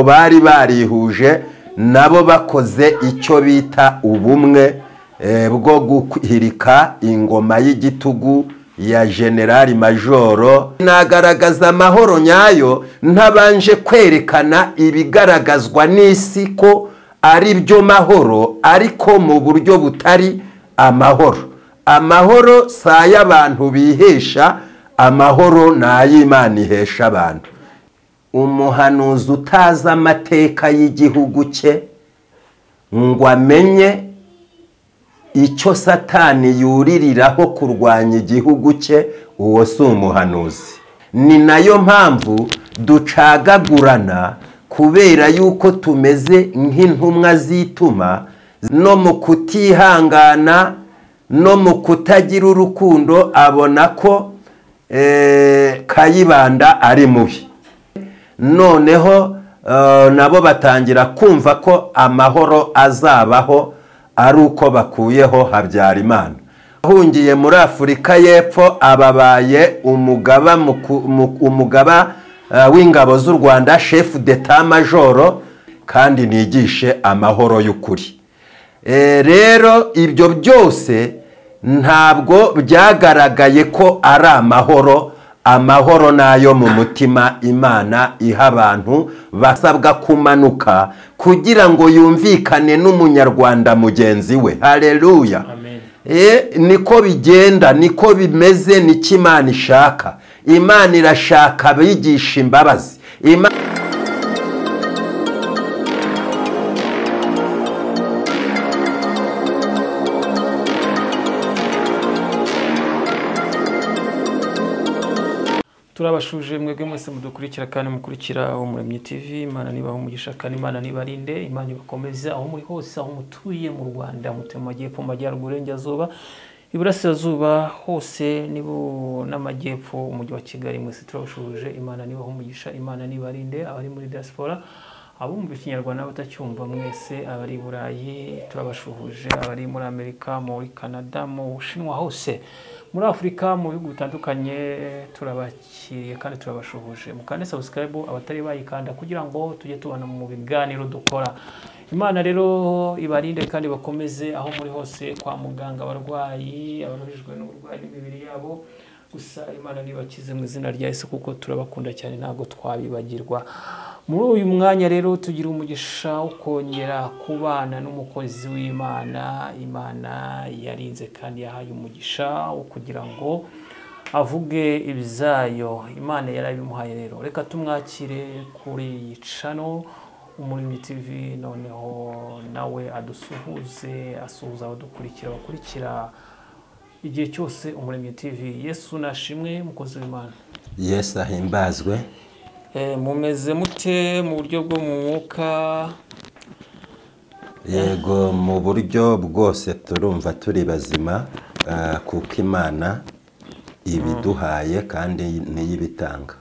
bari barihuje nabo bakoze icyo bita ubumwe bwo guhirika ingoma y'igitugu ya General Majoro. Nagaragaza amahoro nyayo ntabanje kwerekana ibigaragazwa n'isi ko ari byo mahoro, ariko mu buryo butari amahoro. Amahoro saya abantu bihesha, amahoro n'ay'Imana ihesha abantu. Umuhanuzi utazi amateka y'igihugu cye ngo amenye icyo Satani yuririraho kurwanya igihugu cye, uwo si umuhanuzi. Ni nayo mpamvu ducagagurana, kubera yuko tumeze nk'intumwa zituma, no mu kutihangana no mu kutagira urukundo abona ko Kayibanda ari mubi. Noneho nabo batangira kumva ko amahoro azabaho ari uko bakuyeho Habyarimana. Ahungiye muri Afurika y'Epfo ababaye umugaba w'ingabo z'u Rwanda, chef d'état major, kandi nigishe amahoro y'ukuri. Rero ibyo byose ntabwo byagaragaye ko ari amahoro. Amahoro nayo mu mutima Imana iha abantu basabwa kumanuka kugira ngo yumvikane n'umunyarwanda mugenzi we. Haleluya. Amen. Niko bigenda, niko bimeze, niki Imana ishaka. Imana irashaka bigisha imbabazi. Turabashuje mwebwe mwese mudukurikira kandi mukurikira Umuremyi TV. Imana nibaho umugisha kandi Imana nibarinde, Imana ibakomeze aho muri hose, aho mutuye mu Rwanda, mutuye mu majyepfo, mu majyaruguru, Iburengerazuba, Iburasirazuba, hose nibo n'amajyepfo, umujyi wa Kigali, mwese turabashuje. Imana nibaho umugisha, Imana nibarinde. Abari muri diaspora, abumva ikinyarwanda batacyumva mwese, abari Burayi turabashuhuje, abari muri Amerika, muri Canada, mu Bushinwa, hose muri Afrika, mu bihugu bitandukanye turabakiriye kandi turabashuhuje. Mukande subscribe abatari bayikanda kugira ngo tujye tubana mu biganiro dukora. Imana rero ibarinde kandi bakomeze aho muri hose, kwa muganga, abarwayi, abaruhijwe n'uburwayi n'imibiri yabo. Gusa Imana nibakize mu izina rya Yesu, kuko turabakunda cyane ntago twabibagirwa. Muri uyu mwanya rero tugira umugisha wo kongera kubana n'umukozi w'Imana. Imana yarinze kandi yahaye umugisha wo kugira ngo avuge ibizayo. Imana yarabimuhaye rero. Reka tumwakire kuri iyi channel Umuremyi TV, noneho nawe adusuhuze, asuhuza abadukurikira, bakurikira igihe cyose Umuremyi TV. Yesu nashimwe, mukozi w'Imana. Yesu ahimbazwe. Mumeze mute mu buryo bwo mu mwuka? Yego, mu buryo bwose turumva turi bazima, kuko Imana ibiduhaye kandi niyibitanga.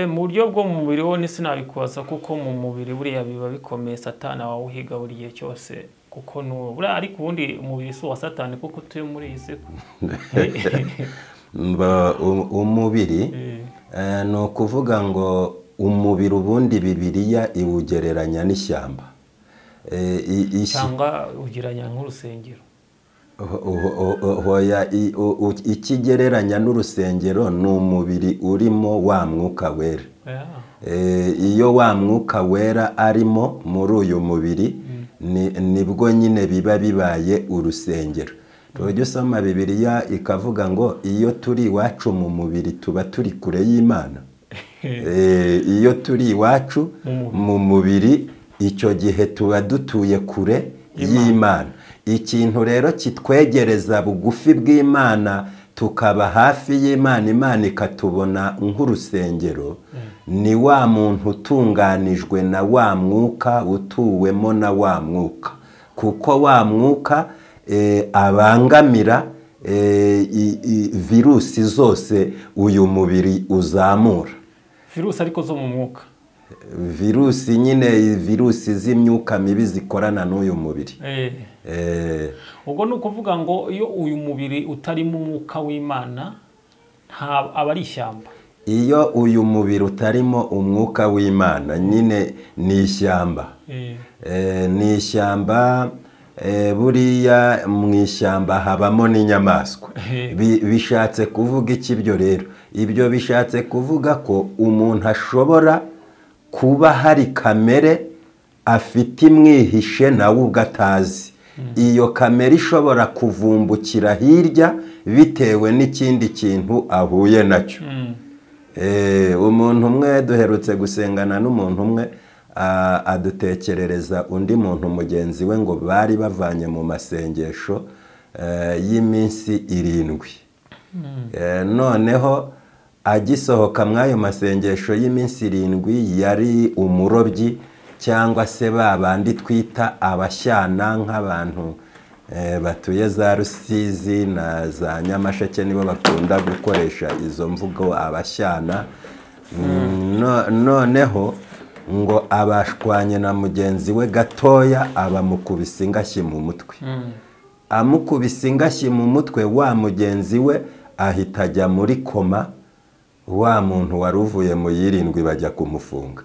Mu buryo bwo mu mubiri wo sinabikubaza, kuko mu mubiri buriya biba bikomeye. Satani awuhiga buri gihe cyose, kuko buriya ariko ubundi umubiri si wa Satani, kuko tuye muri iyi si. Umubiri ni ukuvuga ngo umubiri ubundi Bibiliya iwugereranya n'ishyamba. Cyangwa ugereranya nk'urusengero. Ikigereranya n'urusengero ni umubiri urimo wa mwuka wera. Iyo wa mwuka wera arimo muri uyu mubiri, nibwo nyine biba bibaye urusengero. Tujye usoma Bibiliya ikavuga ngo iyo turi iwacu mu mubiri tuba turi kure y'Imana. Iyo turi iwacu mu mubiri, icyo gihe tuba dutuye kure y'Imana. Ikintu rero kitwegereza bugufi bw'Imana tukaba hafi y'Imana, Imana ikatubona nk'urusengero, ni wa muntu utunganijwe na wa mwuka, utuwemo na wa mwuka, kuko wa mwuka abangamira virusi zose uyu mubiri uzamura. Virusi ariko zo mu mwuka. Virusi nyine, virusi z'imyuka mibi zikorana n'uyu mubiri. Ubwo ni ukuvuga ngo iyo uyu mubiri utarimo umwuka w'Imana aba ari ishyamba. iyo uyu mubiri utarimo umwuka w'Imana nyine ni ishyamba. Ni ishyamba, buriya mu ishyamba habamo n'inyamaswa. Bishatse kuvuga iki ibyo rero? Ibyo bishatse kuvuga ko umuntu ashobora kuba hari kamere afite imwihishe nawe ugatazi. Iyo kamere ishobora kuvumbukira hirya bitewe n'ikindi kintu ahuye nacyo. Umuntu umwe duherutse gusengana n'umuntu umwe adutekerereza undi muntu mugenzi we ngo bari bavanye mu masengesho y'iminsi 7. Noneho agisohoka mw'ayo masengesho y'iminsi 7 yari umurobyi cyangwa se babandi twita abashyana nk'abantu batuye za Rusizi na za Nyamasheke nibo bakunda gukoresha izo mvugo abashyana. Noneho ngo abashwanye na mugenzi we gatoya abamukubise ingashyi mu mutwe. Amukubise ingashyi mu mutwe wa mugenzi we ahita ajya muri koma, wa muntu wari uvuye mu 7 bajya kumufunga.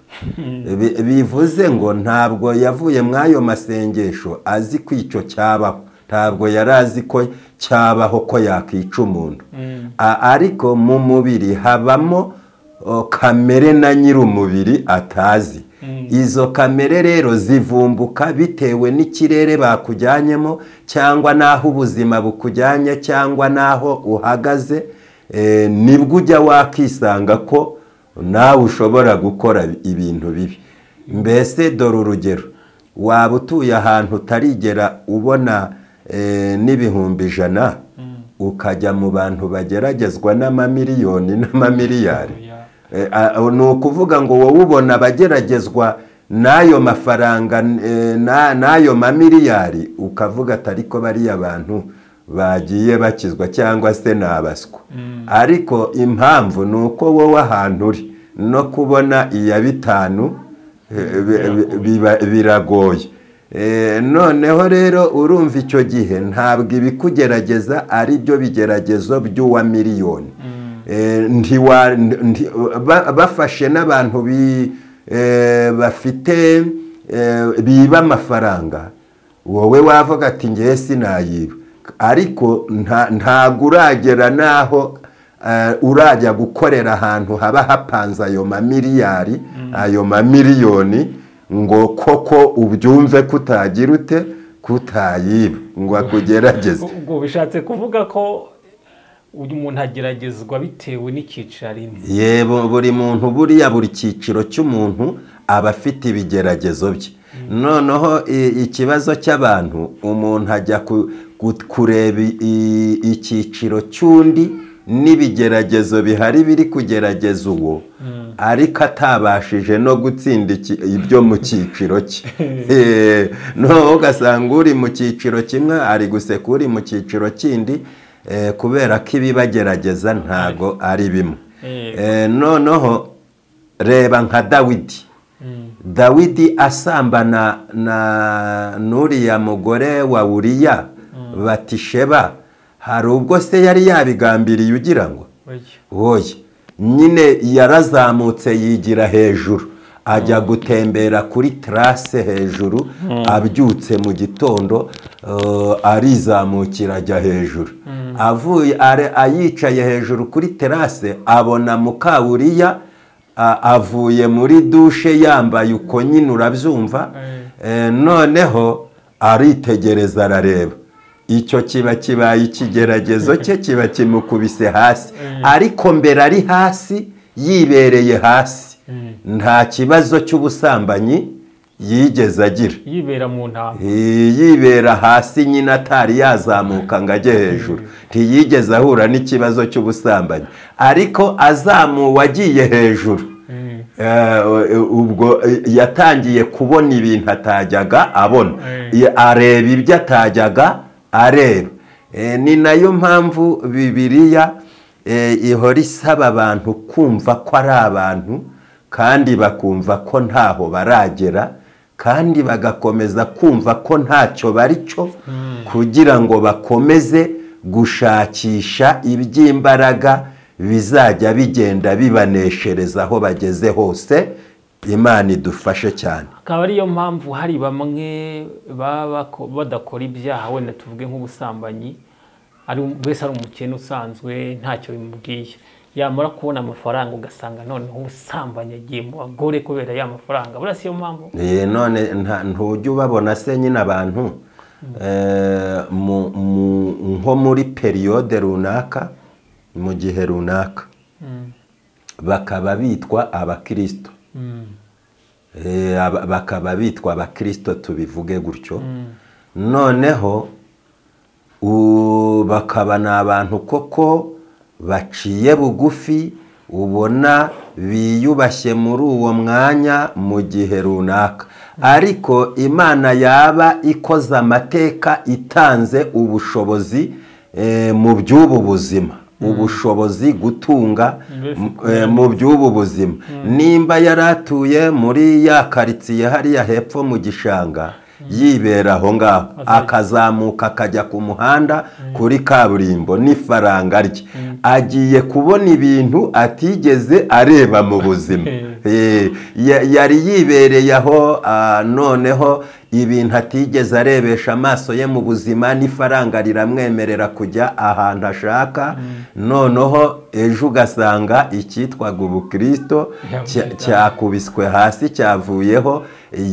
Bivuze ngo ntabwo yavuye mw'ayo masengesho azi ko icyo cyabaho, ntabwo yari azi ko cyabaho ko yakica umuntu. Ariko mu mubiri habamo kamere na nyir'umubiri atazi. Izo kamere rero zivumbuka bitewe n'ikirere bakujyanyemo cyangwa naho ubuzima bukujyanye cyangwa naho uhagaze. Nibwo ujya wakisanga ko nawe ushobora gukora ibintu bibi. Mbese dore urugero, waba utuye ahantu utarigera ubona n'ibihumbi 100 ukajya mu bantu bageragezwa n'amamiliyoni n'amamiliyari. Ni ukuvuga ngo wowe ubona abageragezwa n'ayo mafaranga n'ayo mamiliyari ukavuga atari ko bariya abantu bagiye bakizwa cyangwa se nabaswa. Ariko impamvu ni uko wowe ahantu uri no kubona iya 5 biragoye. Noneho rero urumva icyo gihe ntabwo ibikugerageza ari byo bigeragezo by'uwa miliyoni. Bafashe n'abantu bafite biba amafaranga, wowe wavuga ati ngiye sinayiba. Ariko ntago uragera naho urajya gukorera ahantu haba hapanze ayo mamiliyari, ayo mamiliyoni ngo koko ubyumve kutagira ute kutayiba ngo akugerageze. Ubwo bishatse kuvuga ko uyu muntu ageragezwa bitewe n'icyiciro arimo. Yebo, buri muntu buriya buri cyiciro cy'umuntu aba afite ibigeragezo bye. Noneho ikibazo cy'abantu umuntu ajya kureba icyiciro cy'undi n'ibigeragezo bihari biri kugerageza uwo, ariko atabashije no gutsinda ibyo mu cyiciro cye. No ugasanga uri mu cyiciro kimwe ari guseka uri mu cyiciro kindi kubera ko ibibagerageza ntago ari bimwe. Noneho reba nka Dawidi asambana na n'uriya mugore wa Uriya Batisheba, hari ubwo se yari yabigambiriye ugira ngo oya, nyine yarazamutse yigira hejuru ajya gutembera kuri terase hejuru. Abyutse mu gitondo arizamukira ajya hejuru. Avuye ayicaye hejuru kuri terase abona muka Uriya avuye muri dushe yambaye uko nyine urabyumva. Noneho aritegereza arareba, icyo kibaye ikigeragezo cye kiba kimukubise hasi. Ariko mbere ari hasi yibereye hasi, nta kibazo cy'ubusambanyi yigeze agira. Yibera mu ntama, yibera hasi nyine atari yazamuka ngo ajye hejuru. Ntiyigeze ahura n'ikibazo cy'ubusambanyi. Ariko azamuwe agiye hejuru, ubwo yatangiye kubona ibintu atajyaga abona, areba ibyo atajyaga areba. Ni nayo mpamvu Bibiliya ihora isaba abantu kumva ko ari abantu kandi bakumva ko ntaho baragera, kandi bagakomeza kumva ko ntacyo bari cyo, kugira ngo bakomeze gushakisha iby'imbaraga bizajya bigenda bibaneshereza aho bageze hose. Imana idufashe cyane. Akaba ariyo mpamvu hari bamwe baba badakora ibyaha, wenda tuvuge nk'ubusambanyi, wese ari umukene usanzwe ntacyo bimubwiye, yamara kubona amafaranga ugasanga noneho ubusambanyi agiye mu bagore kubera ya mafaranga. Buriya siyo mpamvu none ntujya ubabona se nyine abantu nko muri periyode runaka, mu gihe runaka bakaba bitwa abakristo, bakaba bitwa abakristo, tubivuge gutyo. Noneho bakaba ni abantu koko baciye bugufi, ubona biyubashye muri uwo mwanya mu gihe runaka, ariko Imana yaba ikoze amateka itanze ubushobozi mu by'ubu buzima, ubushobozi gutunga mu by'ubu buzima. Nimba yaratuye muri ya karitsiye hariya hepfo mu gishanga, yibera aho ngaho, akazamuka akajya ku muhanda kuri kaburimbo n'ifaranga rye, agiye kubona ibintu atigeze areba mu buzima. Yari yibereye aho, noneho ibintu atigeze arebesha amaso ye mu buzima, n'ifaranga riramwemerera kujya ahantu ashaka. Noneho ejo ugasanga icyitwaga ubukristo cyakubiswe hasi, cyavuyeho,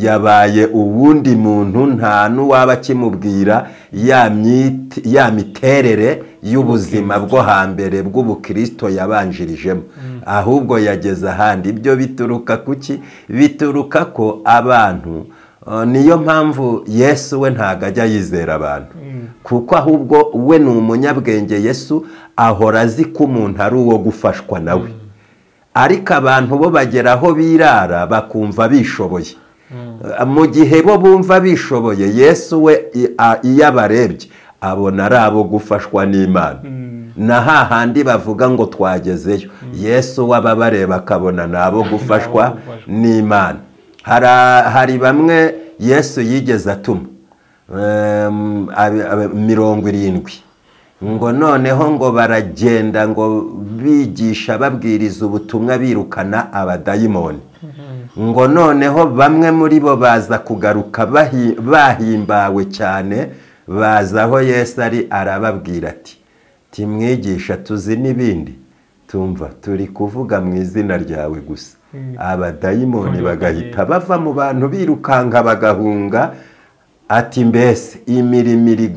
yabaye uwundi muntu, nta n'uwaba kimubwira ya miterere y'ubuzima bwo hambere bw'ubukristo yabanjirijemo, ahubwo yageze ahandi. Ibyo bituruka kuki? Bituruka ko abantu, niyo mpamvu Yesu we ntago ajya yizera abantu, kuko ahubwo we ni umunyabwenge. Yesu ahora azi ko umuntu ari uwo gufashwa nawe, ariko abantu bo bagera aho birara bakumva bishoboye. Mu gihe bo bumva bishoboye, Yesu we iyo abarebye abona ari abo gufashwa n'Imana. Na hahandi bavuga ngo twagezeyo, Yesu wababareba akabona nabo gufashwa n'Imana. Hari bamwe Yesu yigeze atuma 70, ngo noneho ngo baragenda ngo bigisha babwiriza ubutumwa birukana abadayimoni. Ngo noneho bamwe muri bo baza kugaruka bahimbawe cyane, baza aho Yesu ari, arababwira ati timwigisha tuzi n'ibindi, tumva turi kuvuga mu izina ryawe gusa. Abadayimoni bagahita bava mu bantu birukanka bagahunga. Ati mbese imirimo iri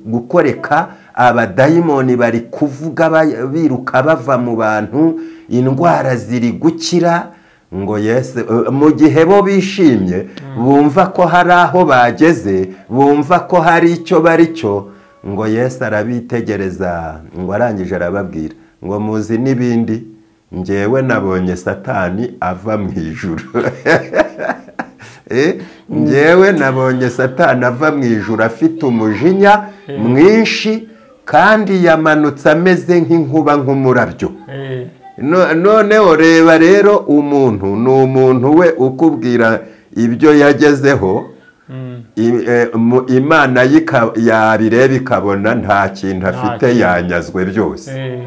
gukoreka, abadayimoni bari kuvuga biruka bava mu bantu, indwara ziri gukira. Ngo Yesu mu gihe bo bishimye, bumva ko hari aho bageze, bumva ko hari icyo bari cyo, ngo Yesu arabitegereza, ngo arangije arababwira ngo muzi n'ibindi, njyewe nabonye Satani ava mu ijuru. Njyewe nabonye Satani ava mu ijuru afite umujinya mwinshi, kandi yamanutse ameze nk'inkuba nk'umurabyo. Noneho reba rero, umuntu ni umuntu we ukubwira ibyo yagezeho, Imana yabireba ikabona nta kintu afite, yanyazwe byose.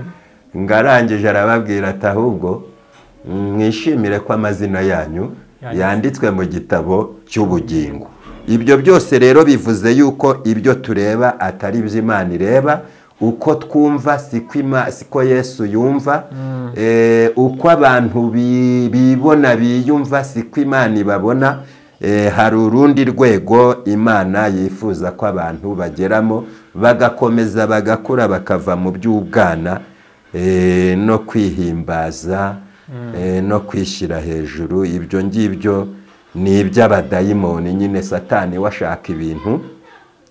Ngarangije arababwira ati ahubwo mwishimire ko amazina yanyu yanditswe mu gitabo cy'ubugingo. Ibyo byose rero bivuze yuko ibyo tureba atari ibyo Imana ireba. Uko twumva siko Yesu yumva, uko abantu bibona biyumva siko Imana ibabona. Hari urundi rwego Imana yifuza ko abantu bageramo, bagakomeza bagakura, bakava mu by'ubwana no kwihimbaza no kwishyira hejuru. Ibyo ngibyo ni iby'abadayimoni nyine. Satani washaka ibintu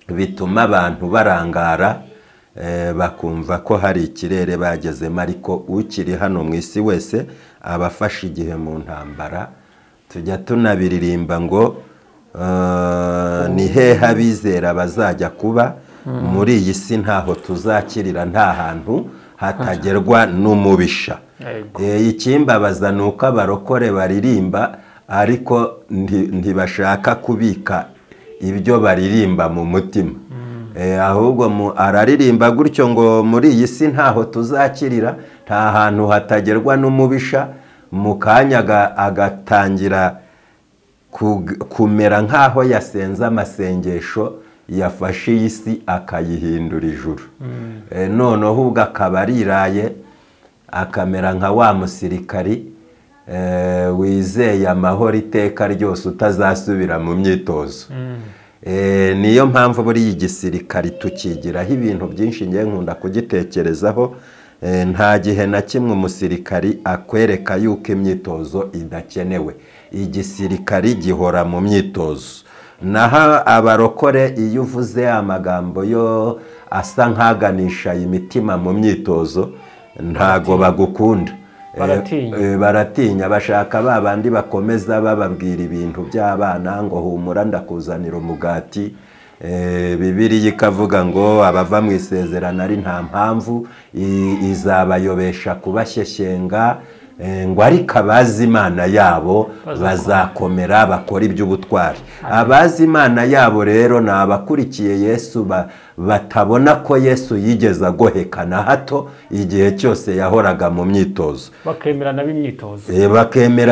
bituma abantu barangara, bakumva ko hari ikirere bagezemo, ariko ukiri hano mu isi wese abafashe igihe mu ntambara. Tujya tunabiririmba ngo ni hehe abizera bazajya kuba, muri iyi si ntaho tuzakirira, nta hantu hatagerwa n'umubisha. Ikimbabaza ni uko abarokore baririmba, ariko ntibashaka kubika ibyo baririmba mu mutima. ahubwo araririmba gutyo ngo muri iyi si ntaho tuzakirira, nta hantu hatagerwa n'umubisha, mu kanya agatangira kumera nk'aho yasenze amasengesho yafashe iyi si akayihindura ijuru. Noneho ubwo akaba ariraye akamera nka wa musirikari wizeye amahoro iteka ryose utazasubira mu myitozo. Niyo mpamvu buri igisirikari tukigiraho ibintu byinshi, ngiye nkunda kugitekerezaho. Nta gihe na kimwe umusirikari akwereka yuko imyitozo idakenewe. Igisirikari gihora mu myitozo. Naho abarokore iyo uvuze amagambo yo asa nk'aganisha imitima mu myitozo ntago bagukunda. Baratinya, bashaka babandi bakomeza bababwira ibintu by'abana ngo humura ndakuzanira umugati. Bibiliya ikavuga ngo abava mu isezerano ari nta mpamvu izabayobesha kubashyeshyenga, ngo ariko abazi Imana yabo bazakomera bakora iby'ubutwari. Abazi Imana yabo rero ni abakurikiye Yesu, batabona ko Yesu yigeze agohekana hato igihe cyose yahoraga mu myitozo. Bakemera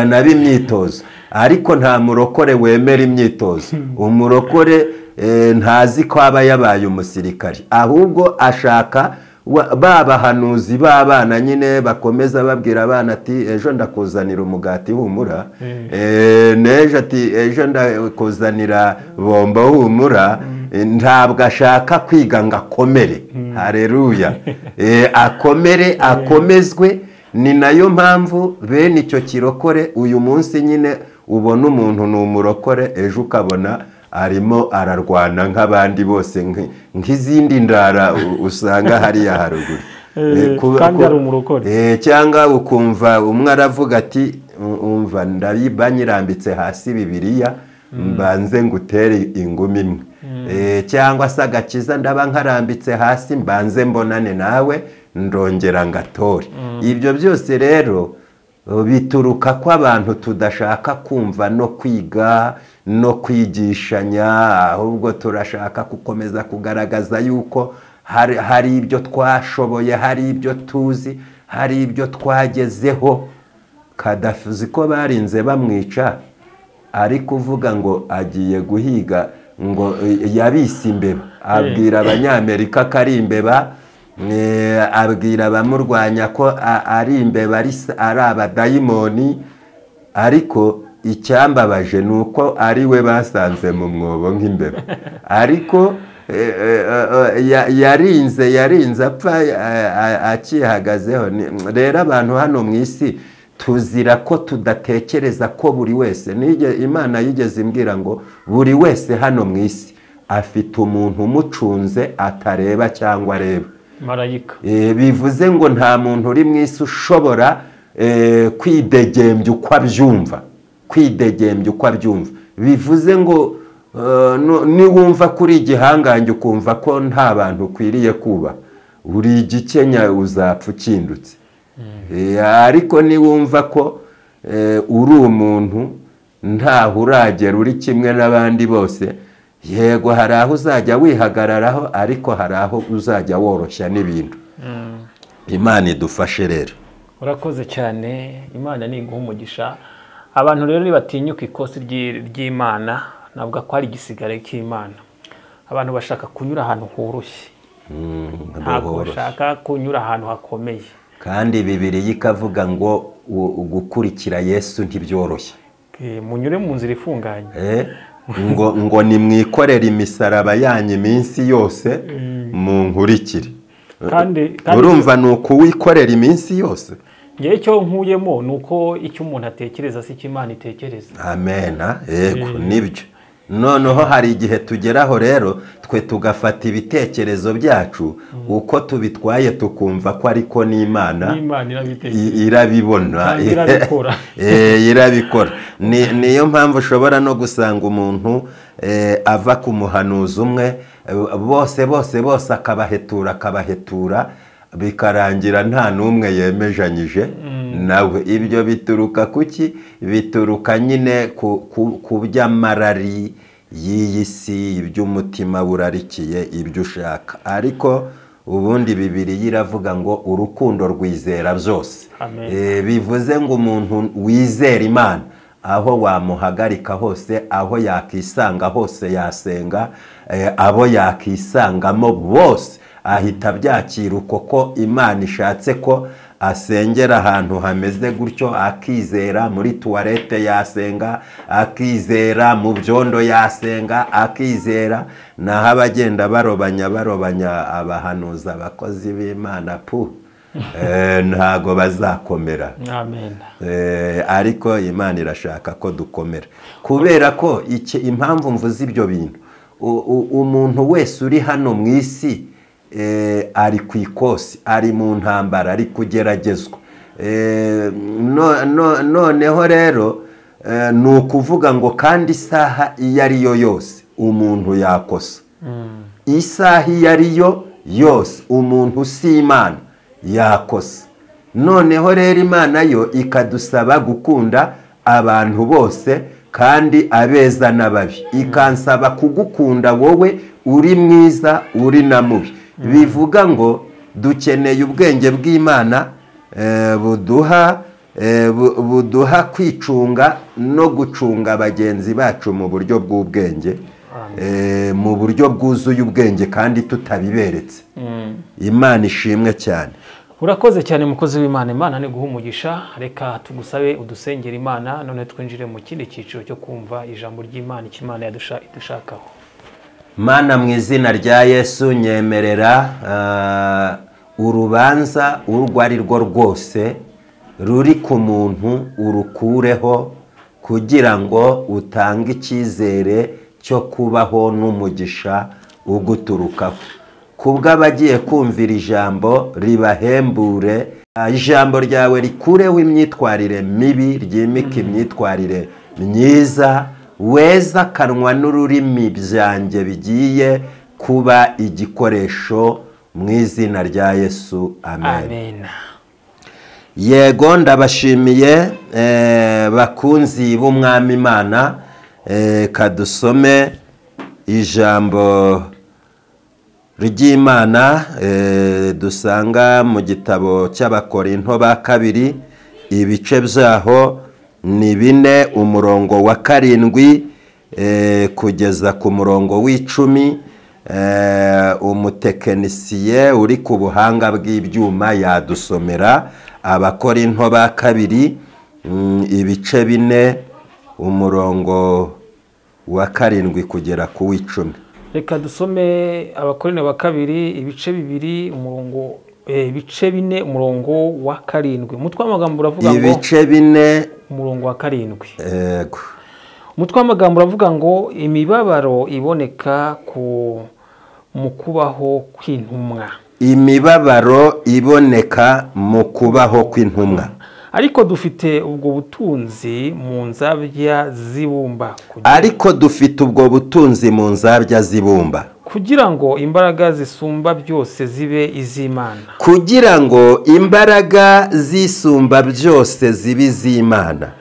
n'ab'imyitozo. Ariko nta murokore wemera imyitozo. Umurokore ntazi ko aba yabaye umusirikari, ahubwo ashaka babahanuzi b'abana nyine bakomeza babwira abana ati ejo ndakuzanira umugati humura, n'ejo ati ejo ndakuzanira bombo humura. Ntabwo ashaka kwiga ngo akomere. Haleluya. Akomere, akomezwe. Ni nayo mpamvu bene icyo kirokore uyu munsi nyine ubona umuntu ni umurokore, ejo ukabona arimo ararwana nk'abandi bose nk'izindi ndara usanga hariya haruguru. Kandi ari umurokore. Cyangwa ukumva umwe aravuga ati umva ndariba nyirambitse hasi Bibiliya mbanze ngutere ingumi imwe. Cyangwa se agakiza ndaba nkarambitse hasi mbanze mbonane nawe ndongera ngatore. Ibyo byose rero bituruka ko abantu tudashaka kumva no kwiga no kwigishanya, ahubwo turashaka gukomeza kugaragaza yuko hari ibyo twashoboye, hari ibyo tuzi, hari ibyo twagezeho. Kadafi uzi ko barinze bamwica ari kuvuga ngo agiye guhiga, ngo yabise imbeba, abwira abanyamerika ko ari imbeba, abwira abamurwanya ko ari imbeba ari abadayimoni. Ariko icyambabaje ni uko ari we basanze mu mwobo nk'imbeba. Ariko yarinze apfa akihagazeho. Rero abantu hano mu isi tuzira ko tudatekereza ko buri wese, Imana yigeze imbwira ngo buri wese hano mu isi afite umuntu umucunze atareba cyangwa areba. Marayika. Bivuze ngo nta muntu uri mu isi ushobora kwidegembya uko abyumva. Bivuze ngo niwumva kuri igihangange ukumva ko nta bantu ukwiriye kuba, uri igikenya uzapfa ukindutse. Ariko niwumva ko uri umuntu ntaho uragera, uri kimwe n'abandi bose, yego hari aho uzajya wihagararaho, ariko hari aho uzajya woroshya n'ibintu. Imana idufashe rero. Urakoze cyane. Imana ni iguha umugisha. Abantu rero nibatinyuka ikosi ry'Imana, navuga ko ari igisigare cy'Imana. Abantu bashaka kunyura ahantu horoshye, ntabwo bashaka kunyura ahantu hakomeye. Kandi Bibiliya ikavuga ngo gukurikira Yesu ntibyoroshye. Munyure mu nzira ifunganye. ngo nimwikorere imisaraba yanyu iminsi yose mu nkurikire. Urumva ni ukuwikorera iminsi yose. Ngewe cyo nkuyemo ni uko icyo umuntu atekereza si icyo Imana itekereza. Amen. Yego nibyo. Noneho hari igihe tugeraho rero twe tugafata ibitekerezo byacu uko tubitwaye tukumva ko ariko n'Imana irabibona, irabikora. Niyo mpamvu ushobora no gusanga umuntu ava ku muhanuzi umwe, bose akabahetura bikarangira nta n'umwe yemejanyije nawe. Ibyo bituruka kuki? Bituruka nyine ku by'amarari y'iyi si, iby'umutima burarikiye, ibyo ushaka. Ariko ubundi Bibiliya iravuga ngo urukundo rwizera byose. Bivuze ngo umuntu wizera Imana aho wamuhagarika hose, aho yakisanga hose yasenga, abo yakisangamo bose ahita byakira uko ko Imana ishatse ko asengera ahantu hameze gutyo, akizera muri tuwarete yasenga, akizera mu byondo yasenga, akizera naho abagenda barobanya abahanuza abakozi b'Imana ntago bazakomera. Amen. Ariko Imana irashaka ko dukomera, kubera ko impamvu mvuze ibyo bintu, umuntu wese uri hano mu isi ari ku ikosi, ari mu ntambara, ari kugeragezwa. Noneho rero ni ukuvuga ngo kandi isaha iyo ari yo yose umuntu yakosa. Isaha iyo ari yo yose umuntu si Imana yakosa. Noneho rero Imana yo ikadusaba gukunda abantu bose kandi abeza n'ababi, ikansaba kugukunda wowe uri mwiza uri na mubi. Bivuga ngo dukeneye ubwenge bw'Imana buduha kwicunga no gucunga bagenzi bacu mu buryo bw'ubwenge, mu buryo bwuzuye ubwenge kandi tutabiberetse. Imana ishimwe cyane. Urakoze cyane mukozi w'Imana. Imana ni guha umugisha. Reka tugusabe udusengera Imana, none twinjire mu kindi cyiciro cyo kumva ijambo ry'Imana, Imana idushakaho. Mana, mu izina rya Yesu nyemerera urubanza urwo ari rwo rwose ruri ku muntu urukureho, kugira ngo utange icyizere cyo kubaho n'umugisha uguturukaho. Kubw'abagiye kumvira ijambo ribahembure, ijambo ryawe rikureho imyitwarire mibi, ryimike imyitwarire myiza, weza akanwa n'ururimi byanjye bigiye kuba igikoresho mu izina rya Yesu. Amen. Yego, ndabashimiye bakunzi b'Umwami Imana. Kadusome ijambo ry'Imana dusanga mu gitabo cy'Abakorinto ba kabiri, ibice byaho ni 4, umurongo wa 7 kugeza ku murongo w'10. Umutekinisiye uri ku buhanga bw'ibyuma yadusomera Abakorinto ba kabiri, ibice 4, umurongo wa 7 kugera ku w'10. Reka dusome Abakorinto ba kabiri, ibice 4, umurongo wa 7. Umutwe w'amagambo uravuga ngo ibice 4 umurongo wa 7. Yego. Umutwe w'amagambo uravuga ngo imibabaro iboneka mu kubaho kw'intumwa. Imibabaro iboneka mu kubaho kw'intumwa. Ariko dufite ubwo butunzi mu nzabya z'ibumba. Ariko dufite ubwo butunzi mu nzabya z'ibumba, kugira ngo imbaraga zisumba byose zibe iz'Imana. Kugira ngo imbaraga zisumba byose zibe iz'Imana,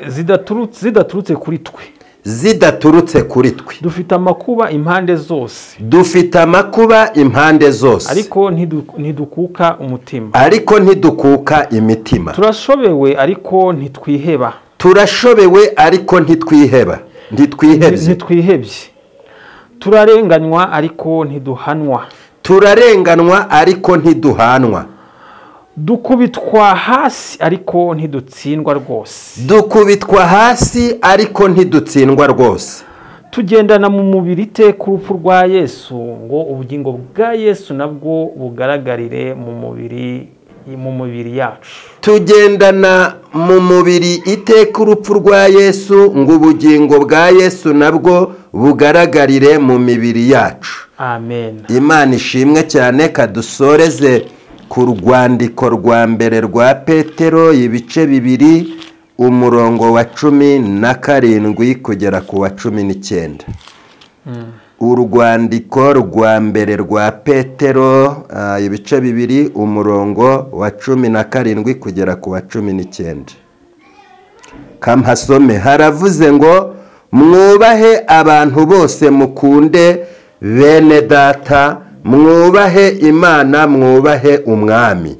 zidaturutse kuri twe. Zidaturutse kuri twe. Dufite amakuba impande zose. Dufite amakuba impande zose. Ariko ntidukuka umutima. Ariko ntidukuka imitima. Turashobewe ariko ntitwiheba. Turashobewe ariko ntitwiheba. Ntitwihebye. Turarenganywa ariko ntiduhanwa. Turarenganywa ariko ntiduhanwa. Dukubitwa hasi ariko ntidutsindwa rwose. Dukubitwa hasi ariko ntidutsindwa rwose. Tugendana mu mubiri iteka urupfu rwa Yesu, ngo ubugingo bwa Yesu nabwo bugaragarire mu mubiri yacu. Tugendana mu mubiri iteka urupfu rwa Yesu, ngo ubugingo bwa Yesu nabwo bugaragarire mu mibiri yacu. Amen. Imana ishimwe cyane. Kadusoreze ku rwandiko rwa mbere rwa Petero, ibice 2, umurongo wa 17 kugera ku wa 19. Urwandiko rwa mbere rwa Petero, ibice 2, umurongo wa 17 kugera ku wa 19. Kamhasome. Haravuze ngo mwubahe abantu bose, mukunde bene data, mwubahe Imana, mwubahe umwami.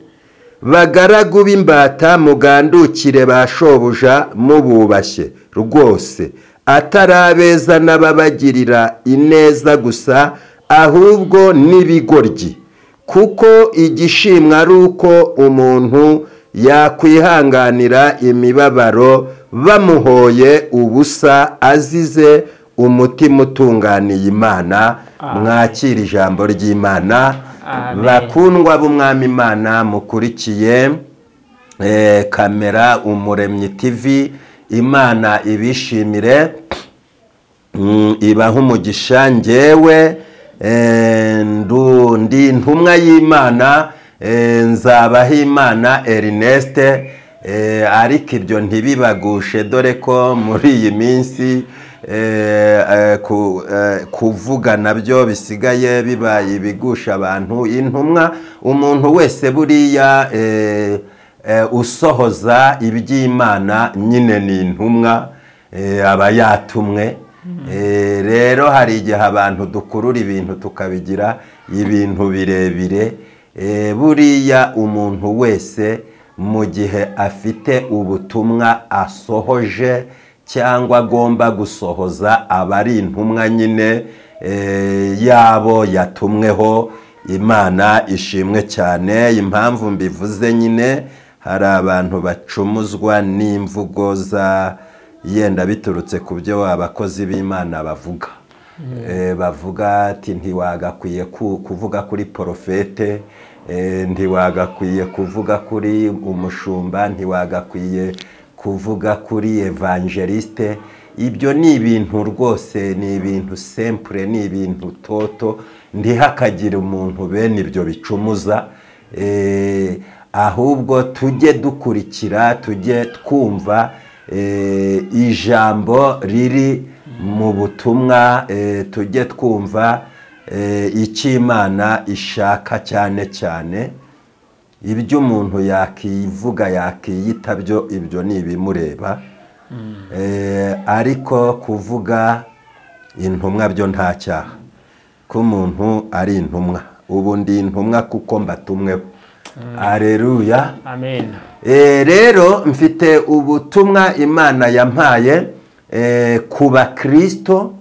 Bagaragu b'imbata, mugandukire ba shobuja mububashye rwose, atari abeza n'ababagirira ineza gusa, ahubwo n'ibigoryi. Kuko igishimwa ari uko umuntu yakwihanganira imibabaro bamuhoye ubusa, azize umutima utunganiye Imana. Mwakira ijambo ry'Imana. Bakundwa b'Umwami Imana mukurikiye kamera Umuremyi TV, Imana ibishimire, ibaha umugisha. Njyewe ndi intumwa y'Imana, Nzabaha Imana Ernest, ariko ibyo ntibibagushe, dore ko muri iyi minsi kuvuga nabyo bisigaye bibaye ibigusha abantu. Intumwa, umuntu wese buriya usohoza iby'Imana nyine ni intumwa, aba yatumwe. Rero hari igihe abantu dukurura ibintu tukabigira ibintu birebire. Buriya umuntu wese mu gihe afite ubutumwa asohoje cyangwa agomba gusohoza, aba ari intumwa nyine yabo yatumweho. Imana ishimwe cyane. Impamvu mbivuze nyine, hari abantu bacumuzwa n'imvugo za yenda biturutse ku byo abakozi b'Imana bavuga. Bavuga ati ntiwagakwiye kuvuga kuri porofete, ntiwagakwiye kuvuga kuri umushumba, ntiwagakwiye kuvuga kuri evangeliste. Ibyo ni ibintu rwose, ni ibintu simple, ni ibintu toto, ntihakagire umuntu bene ibyo bicumuza. Ahubwo tujye dukurikira, tujye twumva ijambo riri mu butumwa, tujye twumva icyo Imana ishaka cyane cyane. Ibyo umuntu yakivuga yakiyita byo, ibyo ni ibimureba. Ariko kuvuga intumwa byo nta cyaha, ko umuntu ari intumwa. Ubu ndi intumwa kuko mbatumweho. Aleluya, amen. Rero mfite ubutumwa Imana yampaye ku bakristo,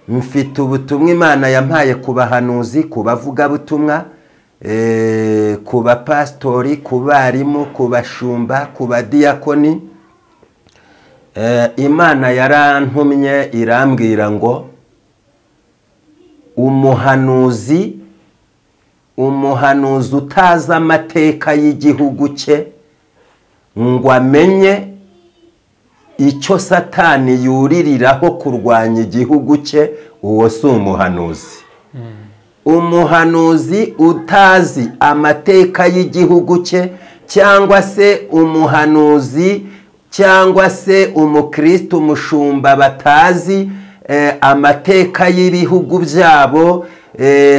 mfite ubutumwa Imana yampaye ku bahanuzi, ku bavugabutumwa, ku bapastori, ku barimu, ku bashumba, ku badiyakoni. Imana yarantumye irambwira ngo umuhanuzi utazi amateka y'igihugu cye ngo amenye icyo Satani yuririraho kurwanya igihugu cye, uwo si umuhanuzi. Umuhanuzi utazi amateka y'igihugu cye, cyangwa se umuhanuzi cyangwa se umukristo, umushumba batazi amateka y'ibihugu byabo,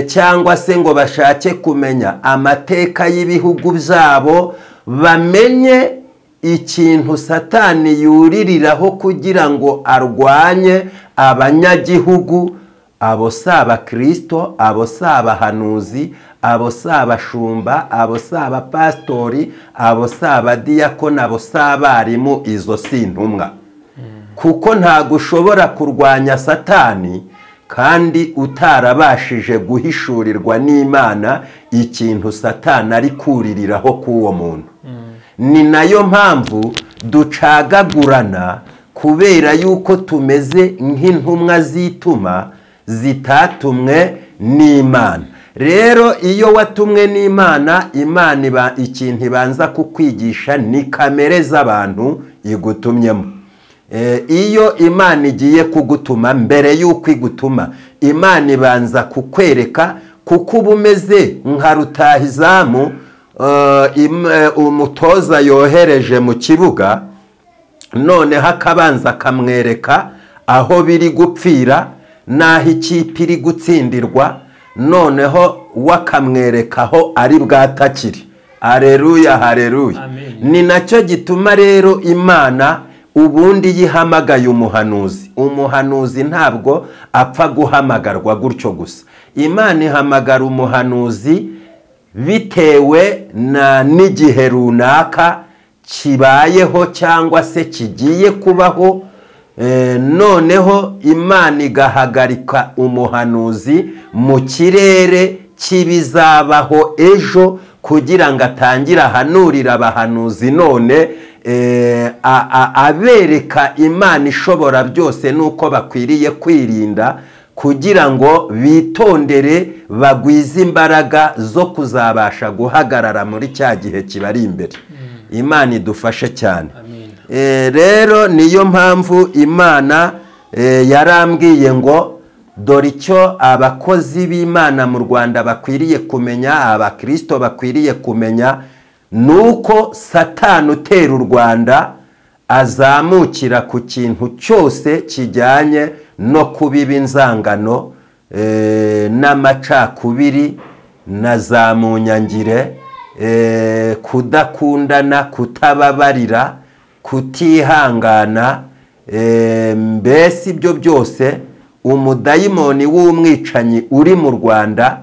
cyangwa se ngo bashake kumenya amateka y'ibihugu byabo, bamenye ikintu Satani yuririraho kugira ngo arwanye abanyagihugu. Abo si abakristo, abo si abahanuzi, abo si abashumba, abo si abapastori, abo si abadiyakoni, abo si abarimu. Izo si intumwa. Kuko ntabwo ushobora kurwanya Satani kandi utarabashije guhishurirwa n'Imana ikintu Satani ari kuririraho k'uwo muntu. Ni nayo mpamvu ducagagurana, kubera yuko tumeze nk'intumwa zituma zitatumwe n'Imana. Rero iyo watumwe n'Imana, Imana ikintu ibanza kukwigisha ni kamere z'abantu igutumyemo. Iyo Imana igiye kugutuma, mbere y'uko igutuma, Imana ibanza kukwereka, kuko uba umeze nka rutahizamu umutoza yohereje mu kibuga, noneho akabanza akamwereka aho biri gupfira n'aho ikipe iri gutsindirwa, noneho wakamwereka aho ari bwatakire. Aleluya, haleluya. Ni nacyo gituma rero Imana ubundi yihamagaye umuhanuzi ntabwo apfa guhamagarwa gutyo gusa. Imana ihamagara umuhanuzi bitewe n'igihe runaka kibayeho cyangwa se kigiye kubaho. Noneho Imana igahagarika umuhanuzi mu kirere cy'ibizabaho ejo kugira ngo atangire ahanurira abahanuzi none abereka Imana ishobora byose nuko bakwiriye kwirinda kugira ngo bitondere bagwize imbaraga zo kuzabasha guhagarara muri cya gihe kibari imbere. Imana idufashe cyane. Rero niyo mpamvu Imana yarambwiye ngo dore icyo abakozi b'Imana mu Rwanda bakwiriye kumenya, abakristo bakwiriye kumenya, nuko Satani utera u Rwanda azamukira ku kintu cyose kijyanye no kubiba inzangano n'amacakubiri na za munyangire, kudakundana, kutababarira, kutihangana, mbese ibyo byose umudayimoni w'umwicanyi uri mu Rwanda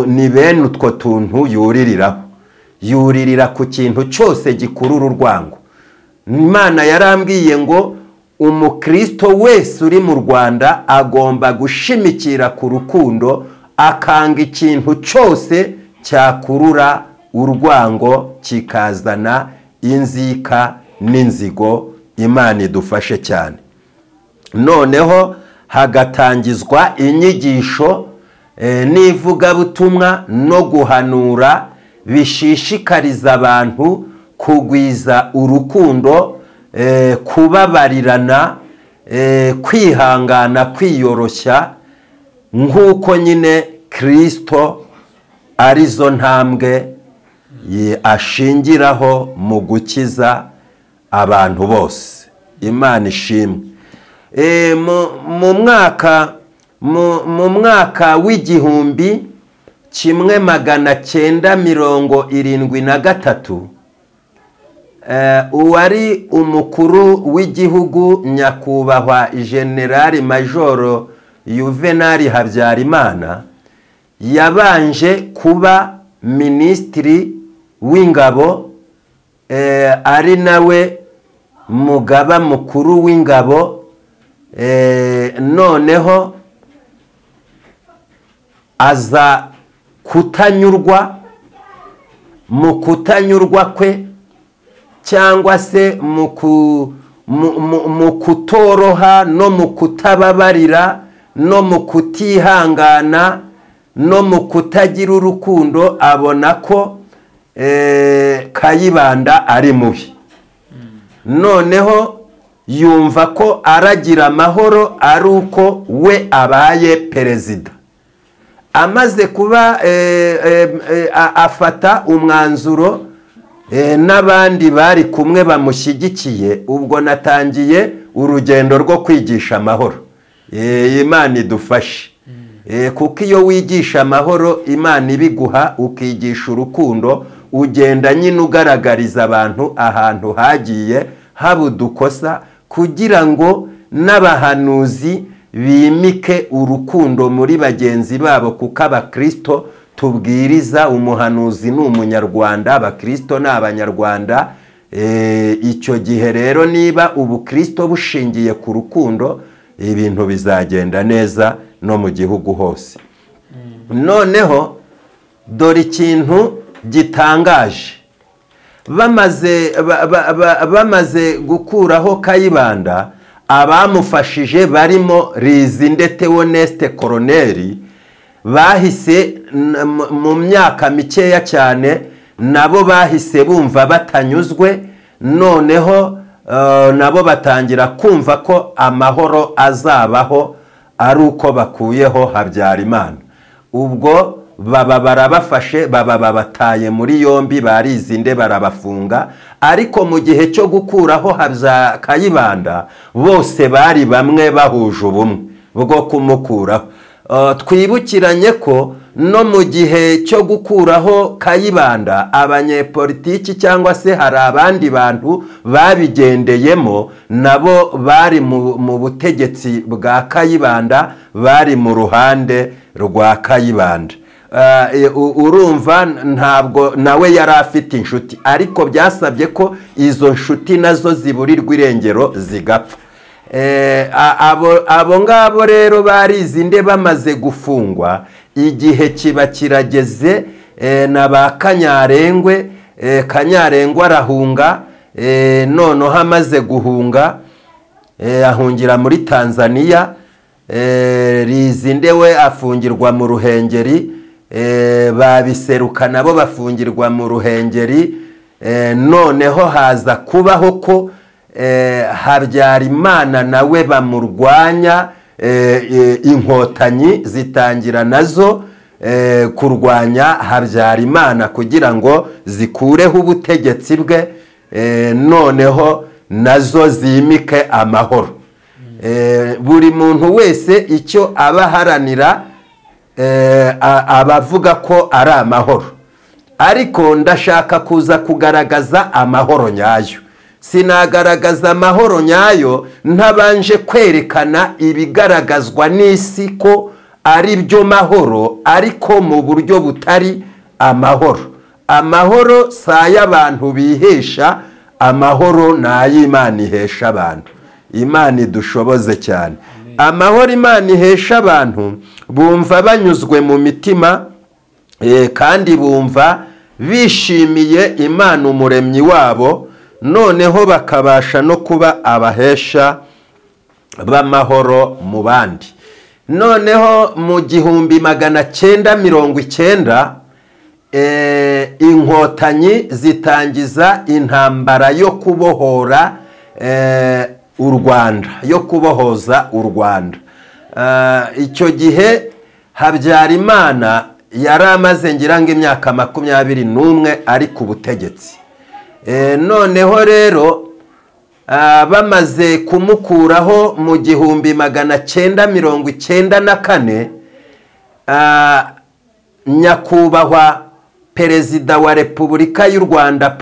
ni bene utwo tuntu yuririra ku kintu cyose gikurura urwango. Imana yarambwiye ngo umukristo wese uri mu Rwanda agomba gushimikira ku rukundo, akanga ikintu cyose cyakurura urwango kikazana inzika n'inzigo. Imana idufashe cyane. Noneho hagatangizwa inyigisho n'ivugabutumwa no guhanura bishishikariza abantu kugwiza urukundo, kubabarirana, kwihangana, kwiyoroshya, nk'uko nyine Kristo arizo ntambwe ashingiraho mu gukiza abantu bose. Imana ishimwe. mu mwaka w'igihumbi 1973 uwari umukuru w'igihugu nyakubahwa General Major Juvenal Habyarimana yabanje kuba minisitiri w'ingabo, ari nawe mugaba mukuru w'ingabo. Noneho aza kutanyurwa, mu kutanyurwa kwe cyangwa se mu kutoroha no mu kutababarira no mu kutihangana no mu kutagira urukundo, abona ko Kayibanda ari mubi. Noneho yumva ko aragira amahoro ari uko we abaye perezida. Amaze kuba afata umwanzuro n'abandi bari kumwe bamushyigikiye, ubwo natangiye urugendo rwo kwigisha amahoro. Imana idufashe. Kuko iyo wigisha amahoro Imana ibiguha, ukigisha urukundo, ugenda nyine ugaragariza abantu ahantu hagiye haba udukosa, kugira ngo n'abahanuzi bimike urukundo muri bagenzi babo. Kuko abakristo tubwiriza, umuhanuzi ni umunyarwanda, abakristo ni abanyarwanda. Icyo gihe rero niba ubukristo bushingiye ku rukundo, ibintu bizagenda neza no mu gihugu hose. Noneho dore ikintu gitangaje, bamaze gukuraho Kayibanda, abamufashije barimo Rizinde Theoneste Koroneri, bahise mu myaka mikeya cyane nabo bahise bumva batanyuzwe. Noneho nabo batangira kumva ko amahoro azabaho ari uko bakuyeho Habyarimana. Ubwo baba barabafashe, baba babataye muri yombi, Barizinde barabafunga. Ariko mu gihe cyo gukuraho Kayibanda, bose bari bamwe bahuje ubumwe bwo kumukuraho. Twibukiranye ko no mu gihe cyo gukuraho Kayibanda abanyepolitiki cyangwa se hari abandi bantu babigendeyemo nabo bari mu butegetsi bwa Kayibanda, bari mu ruhande rwa Kayibanda. Urumva ntabwo nawe yari afite inshuti, ariko byasabye ko izo nshuti nazo ziburirwa irengero zigapfa. Abo ngabo rero Barizinde bamaze gufungwa, igihe kiba kirageze na ba Kanyarengwe. Kanyarengwe arahunga, noneho amaze guhunga ahungira muri Tanzania. Rizinde we afungirwa mu Ruhengeri, babiseruka nabo bafungirwa mu Ruhengeri. Noneho haza kubaho ko Habyarimana nawe bamurwanya, inkotanyi zitangira nazo kurwanya Habyarimana kugira ngo zikureho ubutegetsi bwe, noneho nazo zimike amahoro. Buri muntu wese icyo abaharanira abavuga ko ari amahoro, ariko ndashaka kuza kugaragaza amahoro nyayo. Sinagaragaza amahoro nyayo ntabanje kwerekana ibigaragazwa n'isi ko ari byo mahoro, ariko mu buryo butari amahoro. Amahoro saya abantu bihesha, amahoro n'ay'Imana ihesha abantu. Imana idushoboze cyane. Amahoro Imana ihesha abantu bumva banyuzwe mu mitima, kandi bumva bishimiye Imana umuremyi wabo, noneho bakabasha no kuba abahesha b'amahoro mu bandi. Noneho mu 1990 inkotanyi zitangiza intambara yo kubohora u Rwanda, yo kubohoza u Rwanda. Icyo gihe Habyarimana yari amaze ngira ngo imyaka 21 ari ku butegetsi. Noneho rero bamaze kumukuraho mu 1994, nyakubahwa Perezida wa Repubulika y'u Rwanda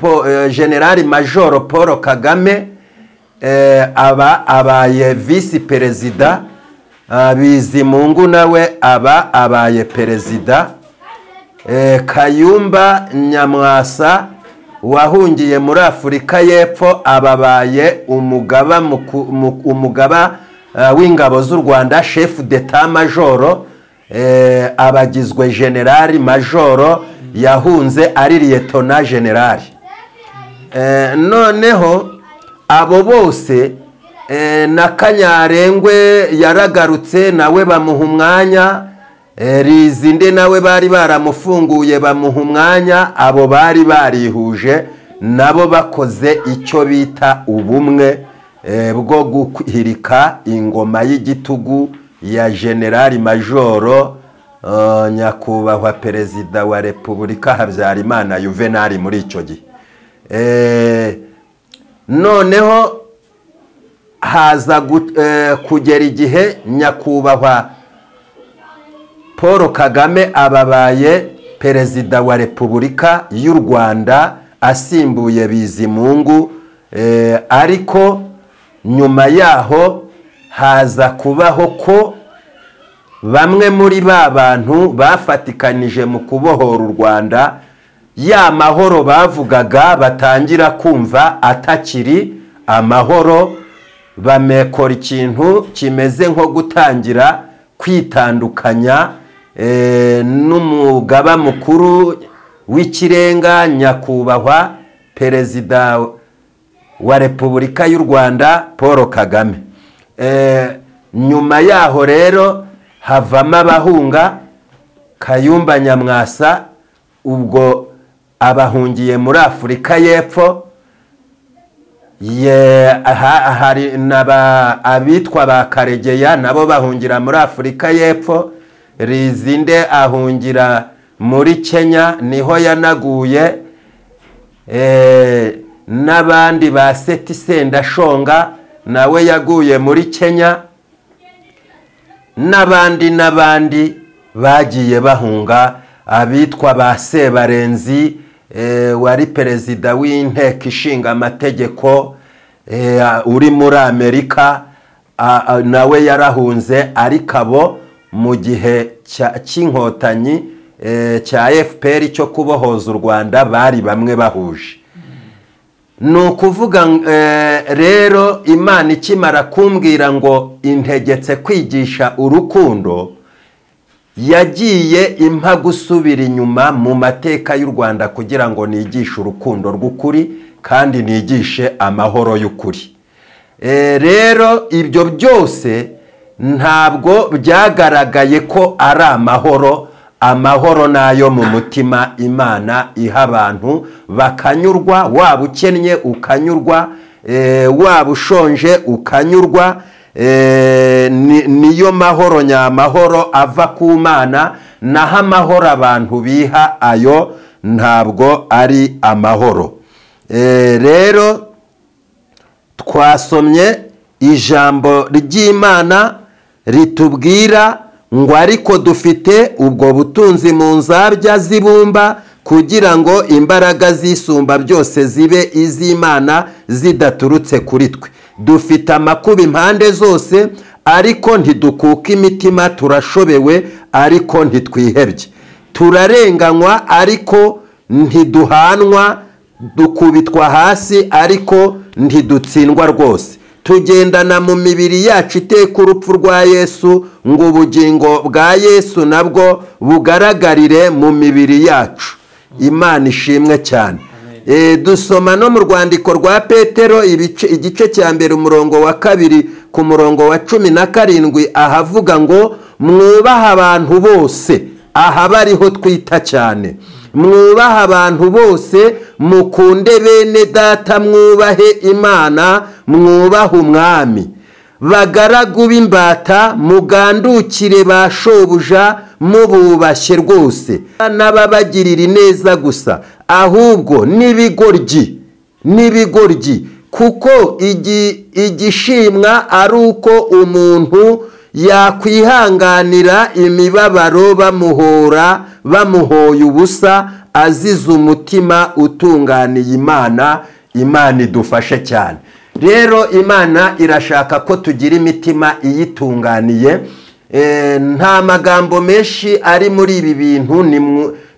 General Major Paul Kagame abaye Visi Perezida, Bizimungu nawe abaye Perezida, Kayumba Nyamwasa wahungiye muri Afurika y'Epfo ababaye umugaba w'ingabo z'u Rwanda, Chef d'Etat Major, abagizwe General Major, yahunze ari Lieutenant General. Noneho abo bose na Kanyarengwe yaragarutse nawe bamuha umwanya, Rizinde nawe bari baramufunguye bamuha umwanya. Abo bari barihuje nabo bakoze icyo bita ubumwe bwo guhirika ingoma y'igitugu ya General Major nyakubahwa Perezida wa Repubulika Habyarimana Juvenal muri icyo gihe. Noneho haza kugera igihe nyakubahwa Paul Kagame ababaye Perezida wa Repubulika y'u Rwanda asimbuye Bizimungu, ariko nyuma yaho haza kubaho ko bamwe muri ba bantu bafatikanije mu kubohora u Rwanda, ya mahoro bavugaga batangira kumva atakiri amahoro, bamekora ikintu kimeze nko gutangira kwitandukanya n'umugaba mukuru w'ikirenga nyakubahwa Perezida wa Repubulika y'u Rwanda Paul Kagame. Nyuma yaho rero havamo abahunga, Kayumba Nyamwasa ubwo abahungiye muri Afurika y'Epfo, hari abitwa ba Karegeya nabo bahungira muri Afurika y'Epfo. Rizinde ahungira muri Kenya niho yanaguye, n'abandi ba Seti Sendashonga nawe yaguye muri Kenya, n'abandi bagiye bahunga, abitwa ba Sebarenzi wari perezida w'inteko ishinga amategeko uri muri Amerika, nawe yarahunze, ariko abo mu gihe cy'inkotanyi cya FPR cyo kubohoza u Rwanda bari bamwe bahuje. Ni ukuvuga rero Imana ikimara kumbwira ngo integetse kwigisha urukundo, yagiye impa gusubira inyuma mu mateka y'u Rwanda kugira ngo nigishe urukundo rw'ukuri kandi nigishe amahoro y'ukuri. Rero ibyo byose ntabwo byagaragaye ko ari amahoro. Amahoro nayo mu mutima Imana iha abantu bakanyurwa, waba ukennye ukanyurwa, waba ushonje ukanyurwa. Niyo mahoro nyamahoro ava ku Mana, naho amahoro abantu biha ayo ntabwo ari amahoro. Rero twasomye ijambo ry'Imana ritubwira ngo ariko dufite ubwo butunzi mu nzabya z'ibumba, kugira ngo imbaraga zisumba byose zibe iz'Imana zidaturutse kuri twe. Dufite amakuba impande zose, ariko ntidukuka imitima. Turashobewe ariko ntitwihebye. Turarenganywa ariko ntiduhanwa. Dukubitwa hasi ariko ntidutsindwa rwose. Tugendana mu mibiri yacu iteka urupfu rwa Yesu, ngo ubugingo bwa Yesu nabwo bugaragarire mu mibiri yacu. Imana ishimwe cyane. Dusoma no mu rwandiko rwa Petero igice cya mbere umurongo wa 2 ku murongo wa 17, ahavuga ngo mwubaha abantu bose. Aha bariho twita cyane. Mwubaha abantu bose, mukunde bene data, mwubahe Imana, mwubahe umwami. Bagaragu b'imbata, mugandukire ba shobuja mububashye rwose, n'ababagirira ineza gusa, ahubwo n'ibigoryi, kuko igishimwa ari uko umuntu yakwihanganira imibabaro bamuhoye ubusa, azize umutima utunganiye Imana. Imana idufashe cyane. Rero Imana irashaka ko tugira imitima iyitunganiye. Nta magambo menshi ari muri ibi bintu.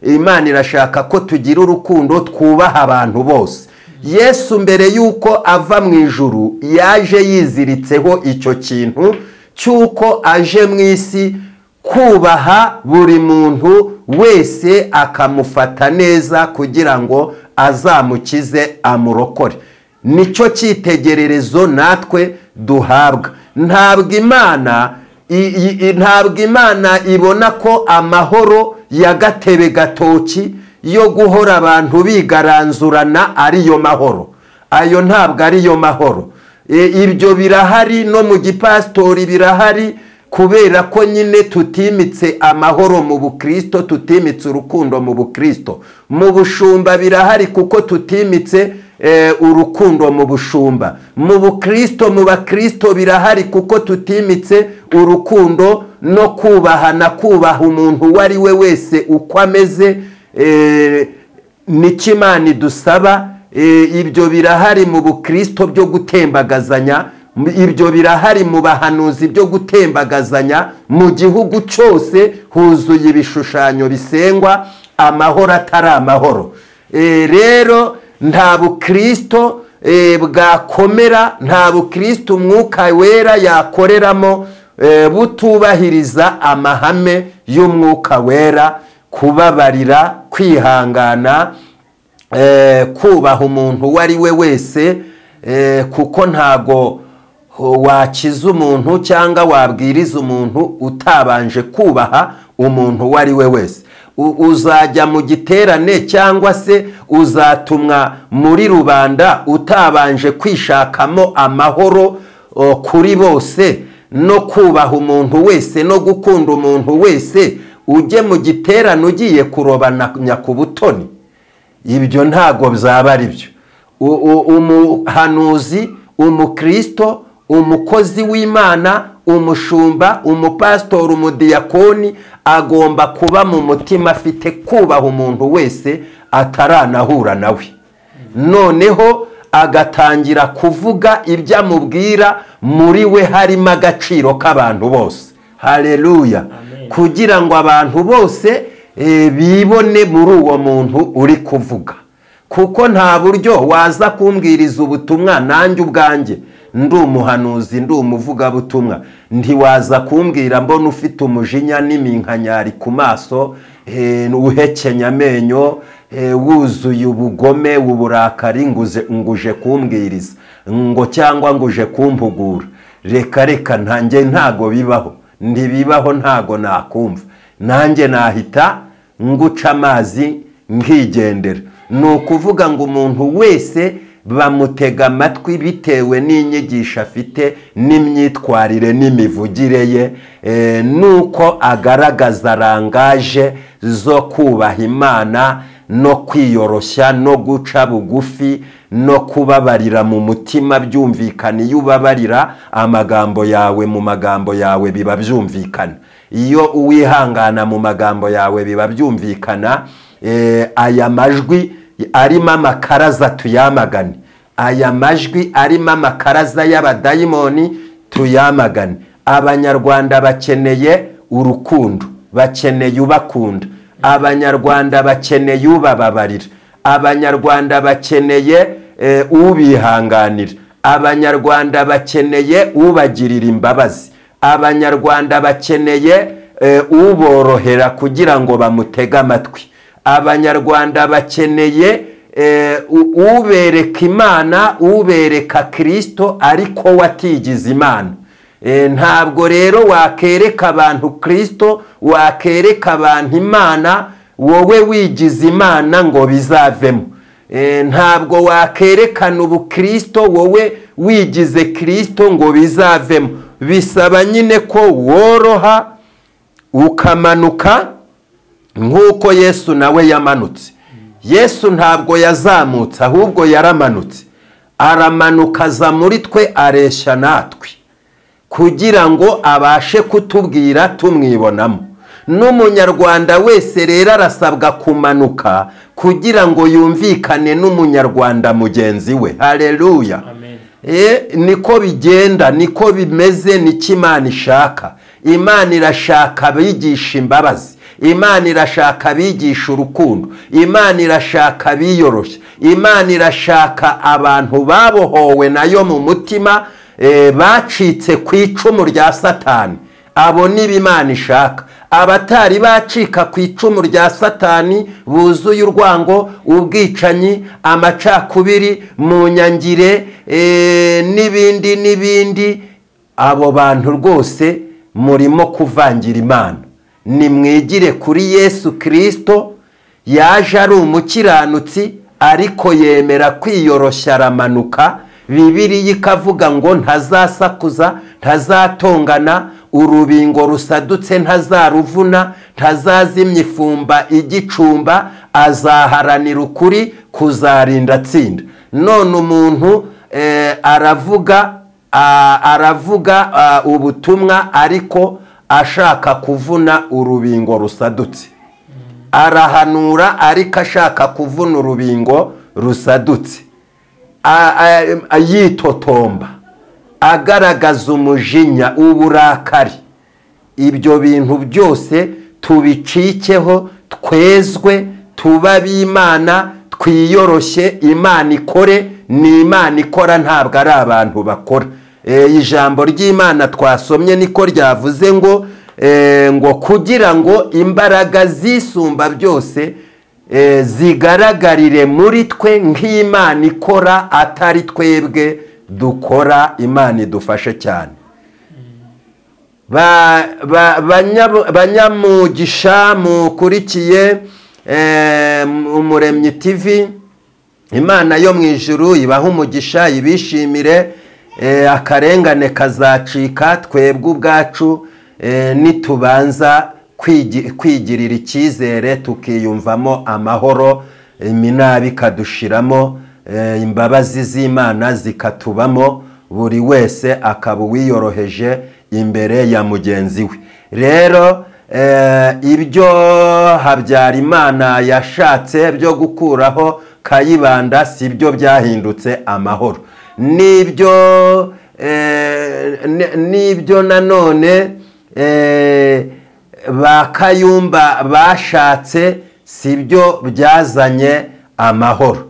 Imana irashaka ko tugira urukundo, twubaha abantu bose. Yesu mbere yuko ava mu ijuru yaje yiziritseho icyo kintu cyuko aje mu isi kubaha buri muntu wese, akamufata neza kugira ngo azamukize amurokore. Nicyo cyitegererezo natwe duhabwa. Ntabwo Imana ibona ko amahoro ya gatebe gatoki yo guhora abantu bigaranzurana ariyo mahoro. Ayo ntabwo ariyo mahoro. Ibyo birahari no mu gipastori birahari, kubera ko nyine tutimitse amahoro mu Bukristo, tutimitse urukundo mu Bukristo. Mu bushumba birahari kuko tutimitse urukundo mu bushumba. Mu Bukristo, mu Bakristo birahari kuko tutimitse urukundo no kubahana, kubaha umuntu wari we wese uko ameze. Nicyo Imana idusaba. Ibyo birahari mu Bukristo byo gutembagazanya, ibyo birahari mu bahanuzi byo gutembagazanya. Mu gihugu cyose huzuye ibishushanyo bisengwa amahoro atari amahoro. Rero nta Bukristo bwakomera, nta Bukristo umwuka wera yakoreramo butubahiriza amahame y'umwuka wera: kubabarira, kwihangana, kubaha umuntu uwo ari we wese, kuko ntago wakiza umuntu cyangwa wabwiriza umuntu utabanje kubaha umuntu uwo ari we wese. Uzajya mu giterane cyangwa se uzatumwa muri rubanda utabanje kwishakamo amahoro kuri bose no kubaha umuntu wese no gukunda umuntu wese, ujye mu giterane ugiye kurobana ku butoni. Ibyo ntago bizaba ari byo. Umuhanuzi, umukristo, umukozi w'Imana, umushumba, umupasitori, umudiyakoni agomba kuba mu mutima afite kubaha umuntu wese ataranahura nawe, noneho agatangira kuvuga ibyo amubwira muri we harimo agaciro k'abantu bose. Haleluya. Kugira ngo abantu bose bibone muri uwo muntu uri kuvuga, kuko nta buryo waza kumbwiriza ubutumwa nanjye ubwanjye ndi umuhanuzi, ndi umuvugabutumwa, ntiwaza kumbwira mbona ufite umujinya n'iminkanyari ku maso, uhekenya amenyo, wuzuye ubugome, uburakari, nguje kumbwiriza ngo cyangwa nguje kumpugura. Reka ntanjye ntago bibaho, ntibibaho, ntago nakumva. Nanjye nahita nguca amazi nkigendera. Ni ukuvuga ngo umuntu wese bamutega amatwi bitewe n'inyigisho afite n'imyitwarire n'imivugire ye, nuko agaragaza rangaje zo kubaha Imana no kwiyoroshya no guca bugufi no kubabarira mu mutima byumvikana. Iyo ubabarira amagambo yawe, mu magambo yawe biba byumvikana. Iyo uwihangana mu magambo yawe biba byumvikana. Aya majwi arimo amakaraza tuyamagane, aya majwi arimo amakaraza y'abadayimoni tuyamagane. Abanyarwanda bakeneye urukundo, bakeneye ubakunda. Abanyarwanda bakeneye ubababarira. Abanyarwanda bakeneye ubihanganira. Abanyarwanda bakeneye ubagirira imbabazi. Abanyarwanda bakeneye uborohera kugira ngo bamutege amatwi. Abanyarwanda bakeneye ubereka Imana, ubereka Kristo ariko watigize Imana. Ntabwo rero wakereka abantu Kristo, wakereka abantu Imana wowe wigize Imana ngo bizavemo. Ntabwo wakerekana ubukristo wowe wigize Kristo ngo bizavemo. Bisaba nyine ko woroha ukamanuka nk'uko Yesu nawe yamanutse. Yesu ntabwo yazamutse, ahubwo yaramanutse. Aramanuka aza muri twe, areshya natwe kugira ngo abashe kutubwira tumwibonamo. N'umunyarwanda wese rero arasabwa kumanuka kugira ngo yumvikane n'umunyarwanda mugenzi we. Haleluya. Niko bigenda, niko bimeze, niko Imana ishaka. Imana irashaka abigisha imbabazi. Imana irashaka abigisha urukundo. Imana irashaka abiyoroshya. Imana irashaka abantu babohowe nayo mu mutima, bacitse ku icumu rya Satani. Abo ni Imana ishaka. Abatari bacika ku icumu rya Satani, buzuye urwango, ubwicanyi, amacakubiri, mu nyangire n'ibindi, abo bantu rwose murimo kuvangira Imana. Nimwigire kuri Yesu Kristo, yaje ari umukiranutsi ariko yemera kwiyoroshya, aramanuka. Bibiliya ikavuga ngo ntazasakuza, ntazatongana, urubingo rusadutse ntazaruvuna, ntazazimya ifumba igicumba, azaharanira ukuri kuzarinda atsinda. None umuntu aravuga ubutumwa ariko ashaka kuvuna urubingo rusadutse. Arahanura ariko ashaka kuvuna urubingo rusadutse. Yitotomba, agaragaza umujinya, uburakari. Ibyo bintu byose tubicikeho, twezwe, tuba b'Imana, twiyoroshye. Imana ikore, ni Imana ikora, ntabwo ari abantu bakora. Ijambo ry'Imana twasomye niko ryavuze ngo kugira ngo imbaraga zisumba byose zigaragarire muri twe nk'Imana ikora, atari twebwe dukora. Imana idufashe cyane. Banyamugisha mukurikiye Umuremyi TV, Imana yo mu ijuru ibaha umugisha, ibishimire. Akarengane kazacika, twebwe ubwacu nitubanza kwigirira icyizere, tukiyumvamo amahoro, iminabi kadushiramo, imbabazi z'Imana zikatubamo, buri wese akaba uwiyoroheje, imbere ya mugenzi we. Rero ibyo Habyarimana yashatse byo gukuraho Kayibanda si byo byahindutse amahoro. Nibyo nanone ba Kayumba bashatse si byo byazanye amahoro.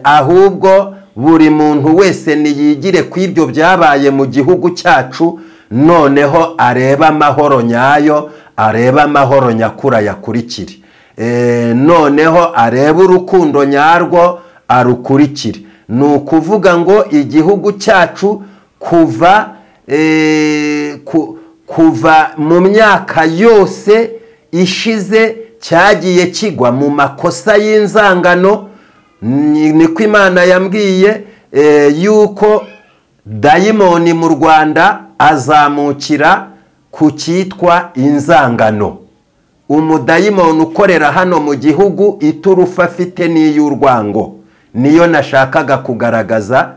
Ahubwo buri muntu wese niyigire ku ibyo byabaye mu gihugu cyacu, noneho areba amahoro nyayo, areba amahoro nyakura yakurikire. Noneho areba urukundo nyarwo arukurikire. Ni ukuvuga ngo igihugu cyacu kuva mu myaka yose ishize cyagiye kigwa mu makosa y'inzangano. Niko Imana yambwiye yuko dayimoni mu Rwanda azamukira ku cyitwa inzangano. Umudayimoni ukorera hano mu gihugu iturufa afite n'iy'urwango, niyo nashakaga kugaragaza.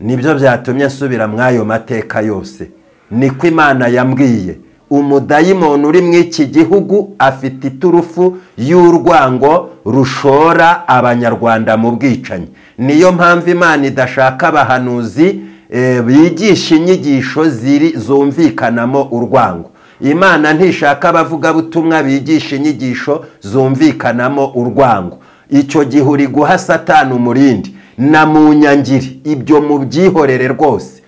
Nibyo byatumye nsubira mwayo mateka yose. Niko Imana yambwiye umudayimoni uri mu iki gihugu afite iturufu y'urwango rushora abanyarwanda mu bwicanyi. Niyo mpamvu Imana idashaka abahanuzi bigisha inyigisho zumvikanamo urwango. Imana ntishaka abavugabutumwa bigisha inyigisho zumvikanamo urwango. Icyo gihe uri guha Satani umurindi na munyangiri. Ibyo mubyihorere rwose.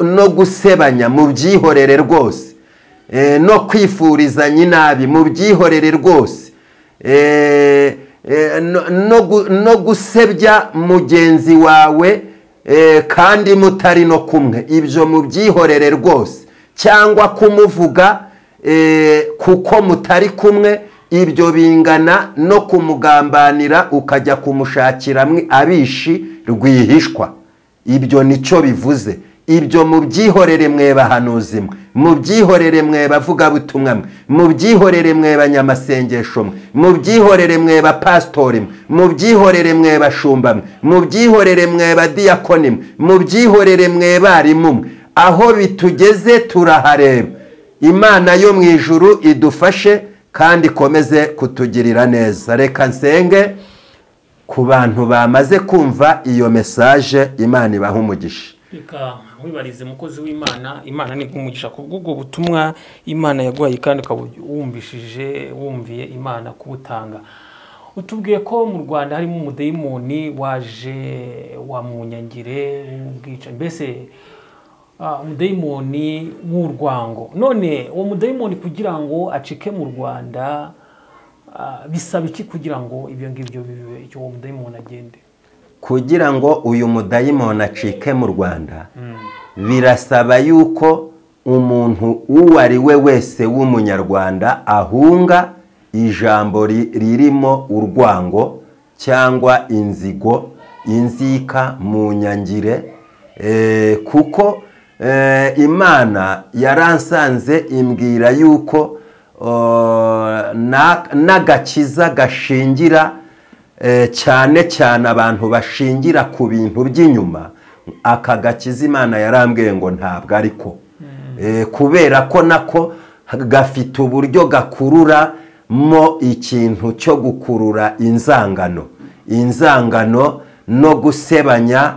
No gusebanya mubyihorere rwose. No kwifurizanya inabi mubyihorere rwose. No gusebya mugenzi wawe kandi mutari no kumwe, ibyo mubyihorere rwose. Cyangwa kumuvuga kuko mutari kumwe, ibyo bingana no kumugambanira ukajya kumushakira abishi rwihishwa. Ibyo nicyo bivuze. Ibyo mubyihorere mwe bahanuzi mwe, mubyihorere mwe bavugabutumwa mwe, mubyihorere mwe banyamasengesho mwe, mubyihorere mwe bapasitori mwe, mubyihorere mwe bashumba mwe, mubyihorere mwe badiyakoni mwe, mubyihorere mwe barimu mwe. Aho bitugeze turahareba. Imana yo mu ijuru idufashe kandi ikomeze kutugirira neza. Reka nsenge ku bantu bamaze kumva iyo message. Imana ibaha umugisha. Reka wibarize mukozi w'Imana. Imana ni umugisha kubwo butumwa Imana yaguhaye kandi wumviye Imana kubutanga. Utubwiye ko mu Rwanda harimo umudayimoni waje wa munyangire ubwica, mbese umudayimoni w'urwango. None uwo mudayimoni kugira ngo acike mu Rwanda bisaba iki kugira ngo ibyo ngibyo bibe, icyo uwo mudayimoni agende? Kugira ngo uyu mudayimoni acike mu Rwanda birasaba yuko umuntu uwo ari we wese w'umunyarwanda ahunga ijambo ririmo urwango cyangwa inzigo, inzika, munyangire. Kuko Imana yaransanze imbwira yuko n'agakiza gashingira cyane cyane abantu bashingira ku bintu by'inyuma. Aka gakiza Imana yarambwiye ngo ntabwo ariko, kubera ko nako gafite uburyo gakurura mo ikintu cyo gukurura inzangano no gusebanya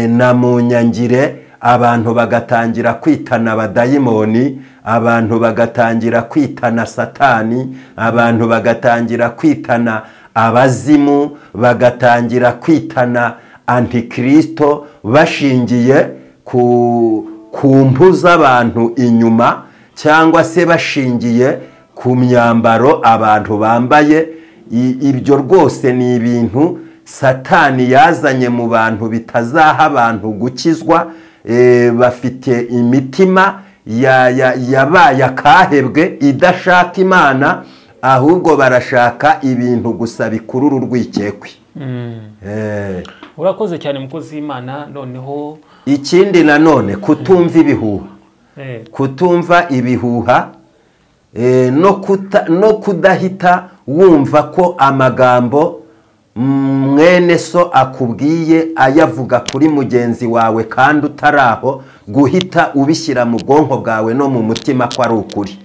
na munyangire. Abantu bagatangira kwitana abadayimoni, abantu bagatangira kwitana Satani, abantu bagatangira kwitana abazimu, bagatangira kwitana Antikristo bashingiye ku mpu z'abantu inyuma, cyangwa se bashingiye ku myambaro abantu bambaye. Ibyo rwose ni ibintu Satani yazanye mu bantu bitazaha abantu gukizwa. Bafite imitima yabaye akahebwe idashaka Imana, ahubwo barashaka ibintu gusa bikurura urwikekwe. Urakoze cyane mukozi w'Imana. Noneho ikindi nanone kutumva ibihuha, no kudahita wumva ko amagambo mwene so akubwiye ayavuga kuri mugenzi wawe kandi utaraho, guhita ubishyira mu bwonko bwawe no mu mutima ko ari ukuri.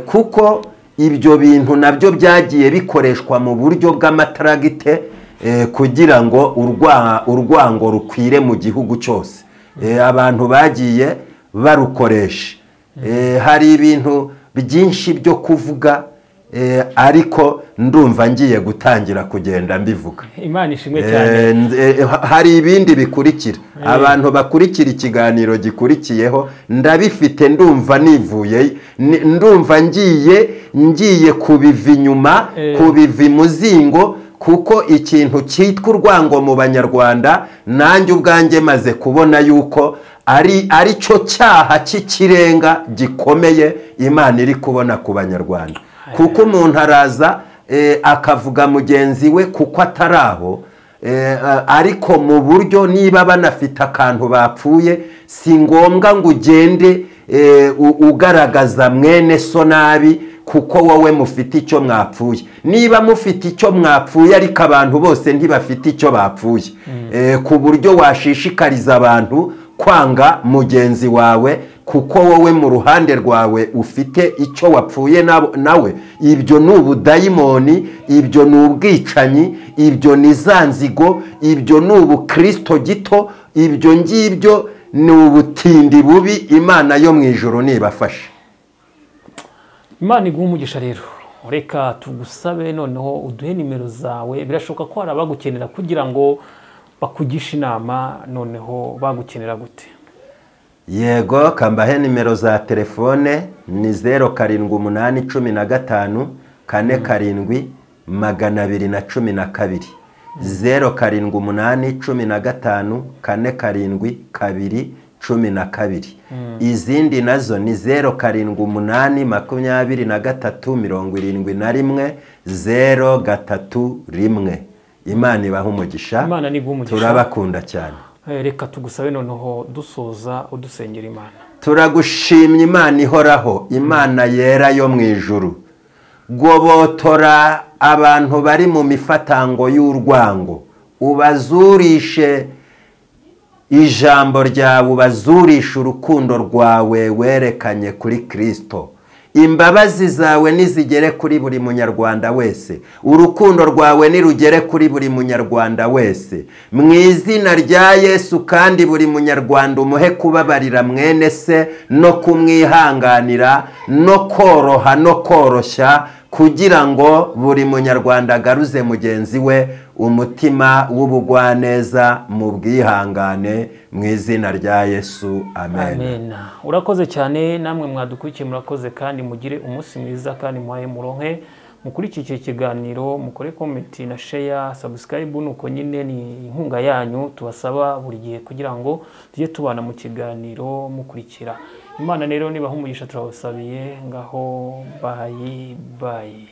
Kuko ibyo bintu nabyo byagiye bikoreshwa mu buryo bw'amataragite kugira ngo urwango rukwire mu gihugu cyose. Abantu bagiye barukoresha. Hari ibintu byinshi byo kuvuga, ariko ndumva ngiye gutangira kugenda mbivuga. Imana ishimwe cyane. Hari ibindi bikurikira, abantu bakurikira ikiganiro gikurikiyeho ndabifite, ndumva nivuye, ndumva ngiye kubiva inyuma, kubiva imuzingo, kuko ikintu cyitwa urwango mu banyarwanda nanjye ubwanjye maze kubona yuko ari cyo cyaha cy'ikirenga gikomeye Imana iri kubona ku banyarwanda. Kuko umuntu araza akavuga mugenzi we kuko ataraho, ariko mu buryo niba banafite akantu bapfuye, si ngombwa ngo ugende ugaragaza mwene so nabi kuko wowe mufite icyo mwapfuye. Niba mufite icyo mwapfuye ariko abantu bose ntibafite icyo bapfuye, ku buryo washishikariza abantu kwanga mugenzi wawe kuko wowe mu ruhande rwawe ufite icyo wapfuye nawe, ibyo ni ubudayimoni, ibyo ni ubwicanyi, ibyo ni zanzigo, ibyo ni ubukristo gito, ibyo ngibyo ni ubutindi bubi. Imana yo mu ijuru nibafashe. Imana iguha umugisha rero. Reka tugusabe noneho uduhe nimero zawe. Birashoboka ko hari abagukenera kugira ngo bakugishe inama, noneho bagukenera gute? Yego, kambahe nimero za telefone ni 0785 47 212, 0785 47 212. Izindi nazo ni 0788 23 Imana ibaha umugisha. Imana ni umugisha. Turabakunda cyane. Reka tugusabe noneho dusoza udusengera Imana. Turagushimye Imana ihoraho, Imana yera yo mu ijuru. Gobotora abantu bari mu mifatango y'urwango, ubazurishe ijambo ryawe, ubazurishe urukundo rwawe werekanye kuri Kristo. Imbabazi zawe nizigere kuri buri munyarwanda wese, urukundo rwawe nirugere kuri buri munyarwanda wese, mu izina rya Yesu. Kandi buri munyarwanda umuhe kubabarira mwene se no kumwihanganira no koroha no koroshya, kugira ngo buri munyarwanda agaruze mugenzi we umutima w'ubugwaneza mu bwihangane, mu izina rya Yesu. Amen. Amen. Urakoze cyane, namwe mwadukurikiye murakoze, kandi mugire umunsi mwiza, kandi muhaye muronke mukurikire iki kiganiro, mukore comment na share, subscribe. Nuko nyine ni inkunga yanyu tubasaba buri gihe kugira ngo tujye tubana mu kiganiro mukurikira. Imana rero nibaha umugisha turabasabiye, ngaho bye bye.